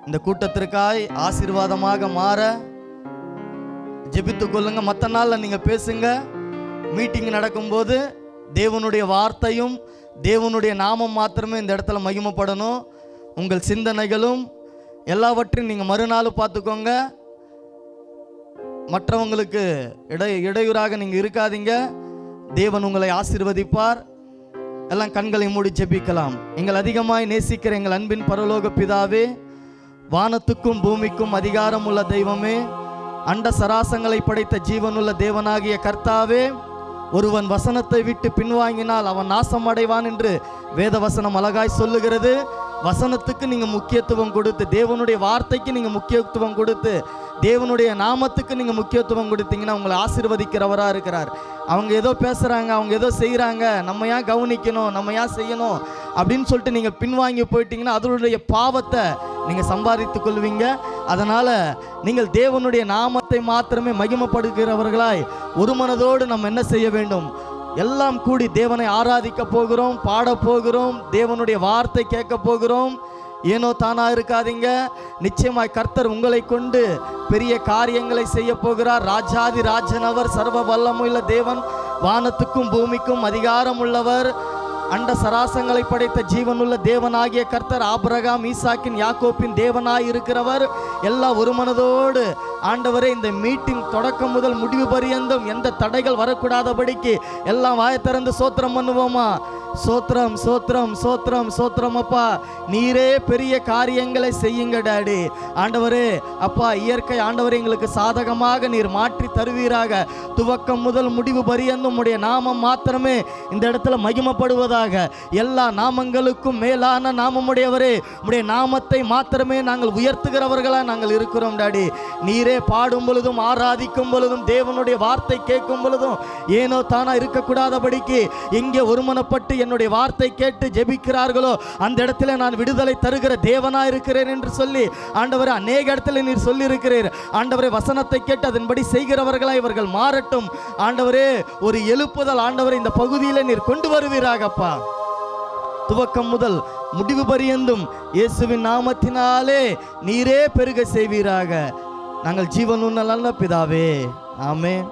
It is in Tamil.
இந்த கூட்டத்திற்காய் ஆசீர்வாதமாக மாற ஜெபித்துக் கொள்ளுங்க. மற்ற நாளில் நீங்கள் பேசுங்க. மீட்டிங் நடக்கும்போது தேவனுடைய வார்த்தையும் தேவனுடைய நாமம் மாத்திரமே இந்த இடத்துல மகிமைப்படணும். உங்கள் சிந்தனைகளும் எல்லாவற்றையும் நீங்கள் மறுநாள் பார்த்துக்கோங்க. மற்றவங்களுக்கு இடையூறாக நீங்கள் இருக்காதீங்க. தேவன் உங்களை ஆசீர்வதிப்பார். எல்லாம் கண்களை மூடி ஜெபிக்கலாம். எங்கள் அதிகமாய் நேசிக்கிற எங்கள் அன்பின் பரலோக பிதாவே, வானத்துக்கும் பூமிக்கும் அதிகாரம் உள்ள தெய்வமே, அண்ட சராசங்களை படைத்த ஜீவனுள்ள தேவனாகிய கர்த்தாவே, ஒருவன் வசனத்தை விட்டு பின்வாங்கினால் அவன் நாசம் அடைவான் என்று வேத வசனம் அழகாய் சொல்லுகிறது. வசனத்துக்கு நீங்கள் முக்கியத்துவம் கொடுத்து, தேவனுடைய வார்த்தைக்கு நீங்கள் முக்கியத்துவம் கொடுத்து, தேவனுடைய நாமத்துக்கு நீங்கள் முக்கியத்துவம் கொடுத்தீங்கன்னா உங்களை ஆசீர்வதிக்கிறவராக இருக்கிறார். அவங்க ஏதோ பேசுகிறாங்க, அவங்க ஏதோ செய்கிறாங்க, நம்ம ஏன் கவனிக்கணும், நம்ம ஏன் செய்யணும் அப்படின்னு சொல்லிட்டு நீங்கள் பின்வாங்கி போயிட்டீங்கன்னா அதனுடைய பாவத்தை நீங்கள் சம்பாதித்து கொள்வீங்க. அதனால் நீங்கள் தேவனுடைய நாமத்தை மாத்திரமே மகிமைப்படுகிறவர்களாய் ஒரு மனதோடு நம்ம என்ன செய்ய வேண்டும்? எல்லாம் கூடி தேவனை ஆராதிக்க போகிறோம், பாட போகிறோம், தேவனுடைய வார்த்தை கேட்க போகிறோம். ஏனோ தானா இருக்காதீங்க. நிச்சயமாய் கர்த்தர் உங்களை கொண்டு பெரிய காரியங்களை செய்ய போகிறார். ராஜாதி ராஜனவர், சர்வ வல்லமுள்ள தேவன், வானத்துக்கும் பூமிக்கும் அதிகாரம் உள்ளவர், அண்ட சராசங்களை படைத்த ஜீவனுள்ள தேவனாகிய கர்த்தர், ஆபிரகாம், ஈசாக்கின், யாக்கோப்பின் தேவனாய் இருக்கிறவர். எல்லா ஒரு மனதோடு ஆண்டவரே இந்த மீட்டிங் தொடக்கம் முதல் முடிவு பரியந்தம் எந்த தடைகள் வரக்கூடாதபடிக்கு எல்லாம் வாயை திறந்து சோத்திரம் பண்ணுவோமா? சோத்திரம் சோத்திரம் சோத்திரம் சோத்திரம் அப்பா, நீரே பெரிய காரியங்களை செய்யுங்க டாடி. ஆண்டவரே அப்பா, இயற்கை ஆண்டவரே எங்களுக்கு சாதகமாக நீர் மாற்றி தருவீராக. துவக்கம் முதல் முடிவு பரியந்தும் உடைய நாமம் மாத்திரமே இந்த இடத்துல மகிமைப்படுவதாக. எல்லா நாமங்களுக்கும் மேலான நாமமுடையவரே, உடைய நாமத்தை மாத்திரமே நாங்கள் உயர்த்துகிறவர்களாக நாங்கள் இருக்கிறோம் டாடி. நீரே பாடும் பொழுதும் ஆராதிக்கும் பொழுதும் தேவனுடைய வார்த்தை கேட்கும் பொழுதும் ஏனோ தானா இருக்கக்கூடாதபடிக்கு எங்கே ஒருமனப்பட்டு என்னுடைய வார்த்தை கேட்டு ஜெபிக்கிறார்களோ அந்த இடத்துல நான் விடுதலை தருகிற தேவனா இருக்கிறேன் என்று சொல்லி ஆண்டவரே அநேக இடத்துல நீர் சொல்லி இருக்கிறீர். ஆண்டவரே வசனத்தை கேட்டு அதன்படி செய்கிறவர்களா இவர்கள் மாறட்டும். ஆண்டவரே ஒரு எழுப்புதல் ஆண்டவரே இந்த பகுதியில் நீர் கொண்டு வருவீராகப்பா. துவக்கம் முதல் முடிவு பரியந்தும் இயேசுவின் நாமத்தினாலே நீரே பெருக செய்வீராக. நாங்கள் ஜீவனுள்ள நல்ல பிதாவே, ஆமென்.